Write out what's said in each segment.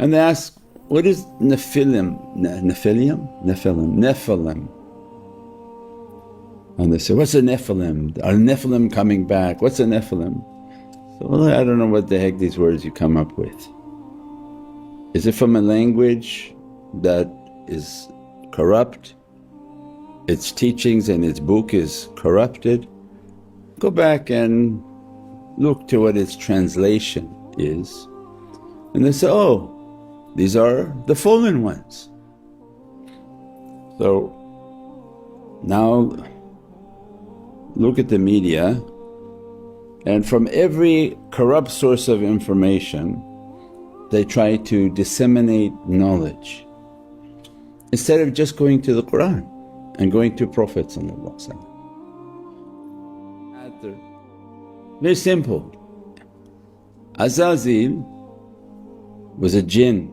And they ask, what is Nephilim? And they say, what's a Nephilim? Are Nephilim coming back? What's a Nephilim? So, well, I don't know what the heck these words you come up with. Is it from a language that is corrupt? Its teachings and its book is corrupted? Go back and look to what its translation is. And they say, oh, these are the fallen ones. So now look at the media, and from every corrupt source of information they try to disseminate knowledge instead of just going to the Qur'an and going to Prophet. Very simple. Azazil was a jinn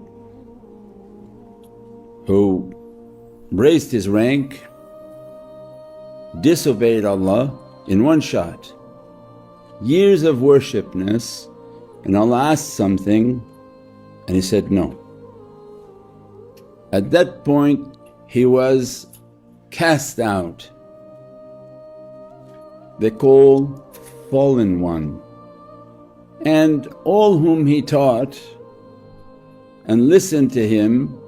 who raised his rank, disobeyed Allah in one shot. Years of worshipness, and Allah asked something and he said no. At that point he was cast out. They call fallen one, and all whom he taught and listened to him,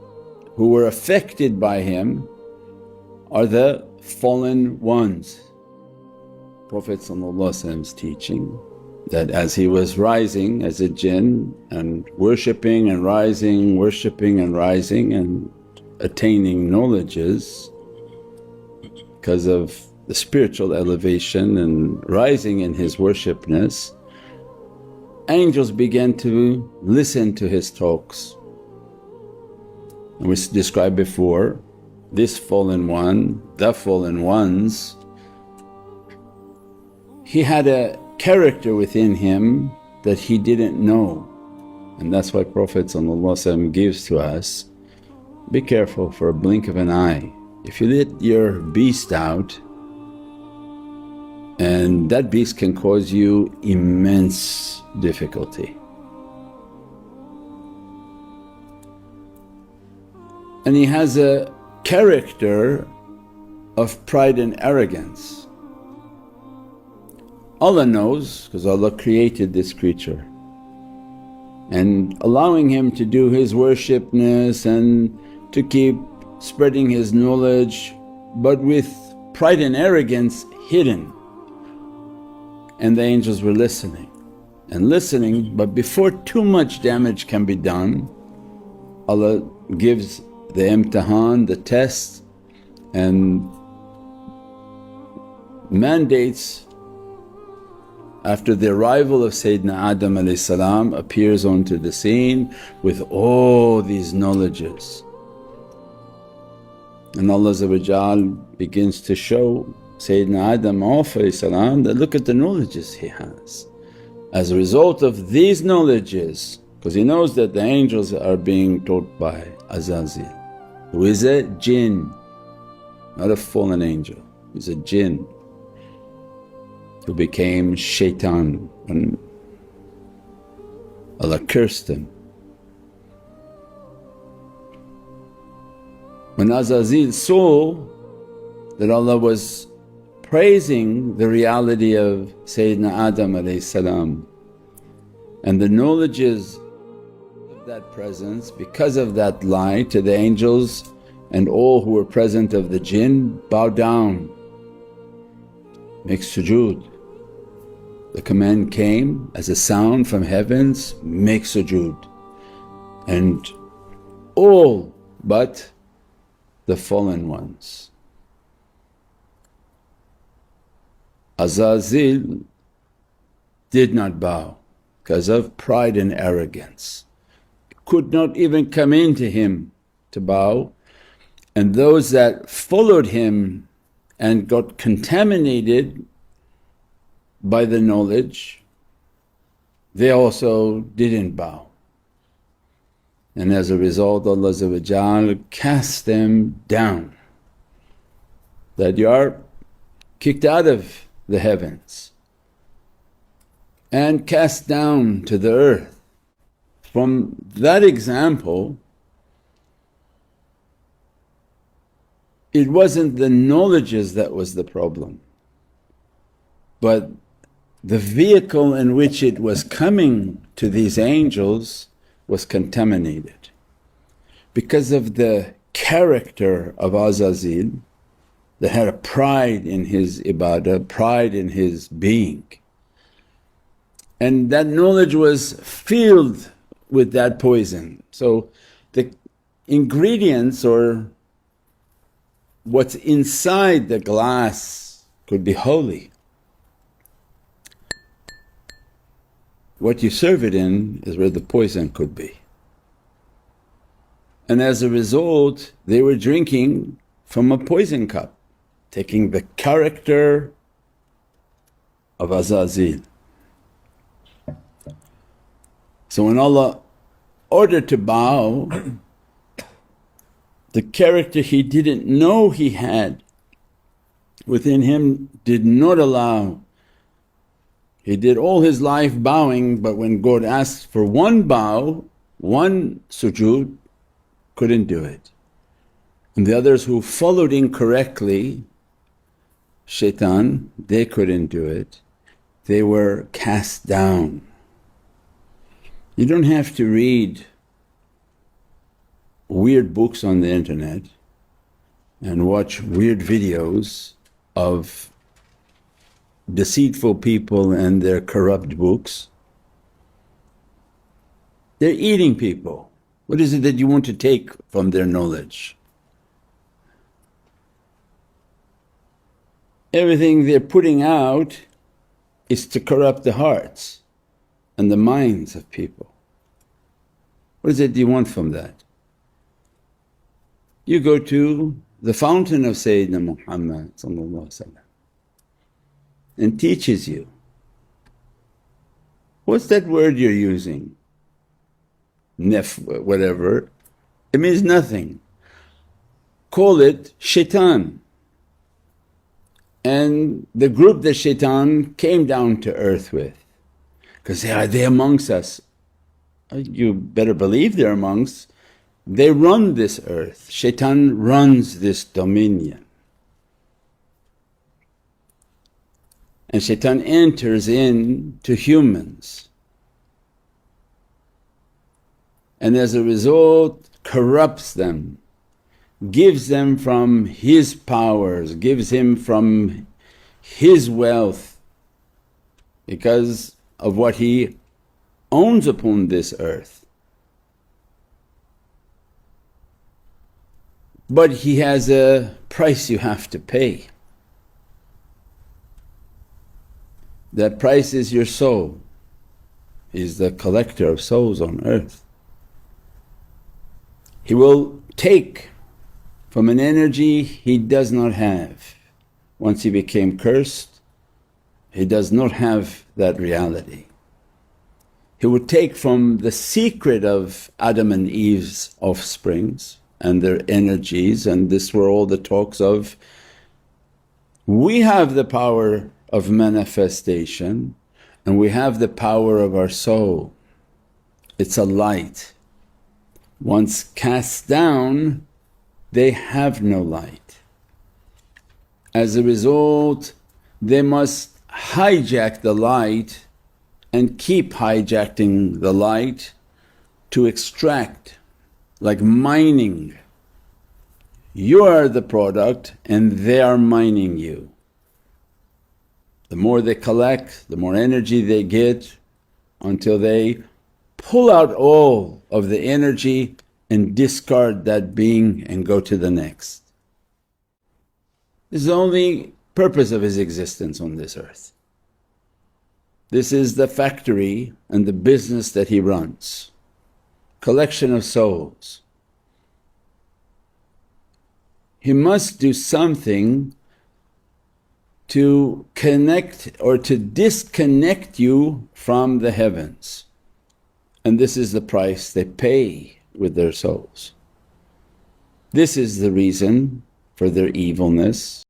who were affected by him, are the fallen ones. Prophet's teaching that as he was rising as a jinn and worshipping and rising, worshipping and rising and attaining knowledges because of the spiritual elevation and rising in his worshipness, angels began to listen to his talks. And we described before, this fallen one, the fallen ones, he had a character within him that he didn't know, and that's why Prophet gives to us, be careful for a blink of an eye. If you let your beast out, and that beast can cause you immense difficulty. And he has a character of pride and arrogance. Allah knows because Allah created this creature, and allowing him to do his worshipness and to keep spreading his knowledge, but with pride and arrogance hidden. And the angels were listening and listening, but before too much damage can be done, Allah gives the imtihan, the test, and mandates. After the arrival of Sayyidina Adam appears onto the scene with all these knowledges, and Allah begins to show Sayyidina Adam off that look at the knowledges he has. As a result of these knowledges, because he knows that the angels are being taught by Azazil, who is a jinn, not a fallen angel, he's a jinn who became shaitan and Allah cursed him. When Azazil saw that Allah was praising the reality of Sayyidina Adam and the knowledges of that presence, because of that light to the angels and all who were present of the jinn, bow down, make sujood. The command came as a sound from heavens, make sujood, and all but the fallen ones. Azazil did not bow because of pride and arrogance, could not even come into him to bow, and those that followed him and got contaminated by the knowledge, they also didn't bow. And as a result Allah cast them down, that you are kicked out of the heavens and cast down to the earth. from that example, it wasn't the knowledges that was the problem, but the vehicle in which it was coming to these angels was contaminated. Because of the character of Azazil that had a pride in his ibadah, pride in his being, and that knowledge was filled with that poison. So the ingredients or what's inside the glass could be holy. What you serve it in is where the poison could be. And as a result they were drinking from a poison cup, taking the character of Azazil. So when Allah ordered to bow, the character he didn't know he had within him did not allow. He did all his life bowing, but when God asked for one bow, one sujood, couldn't do it. And the others who followed incorrectly, shaitan, they couldn't do it. They were cast down. You don't have to read weird books on the internet and watch weird videos of deceitful people and their corrupt books. They're eating people. What is it that you want to take from their knowledge? Everything they're putting out is to corrupt the hearts and the minds of people. What is it you want from that? You go to the fountain of Sayyidina Muhammad and teaches you. What's that word you're using? Whatever, it means nothing. Call it shaitan. And the group that shaitan came down to earth with, because are they amongst us? You better believe they're amongst. They run this earth, shaitan runs this dominion. And shaitan enters into humans, and as a result corrupts them, gives them from his powers, gives him from his wealth because of what he owns upon this earth. But he has a price you have to pay. That price is your soul. He's the collector of souls on earth. He will take from an energy he does not have. Once he became cursed, he does not have that reality. He would take from the secret of Adam and Eve's offsprings and their energies, and this were all the talks of, we have the power of manifestation and we have the power of our soul. It's a light. Once cast down, they have no light. As a result, they must hijack the light and keep hijacking the light to extract, like mining. You are the product and they are mining you. The more they collect, the more energy they get, until they pull out all of the energy and discard that being and go to the next. This is the only purpose of his existence on this earth. This is the factory and the business that he runs, collection of souls. He must do something to connect or to disconnect you from the heavens, and this is the price they pay with their souls. This is the reason for their evilness.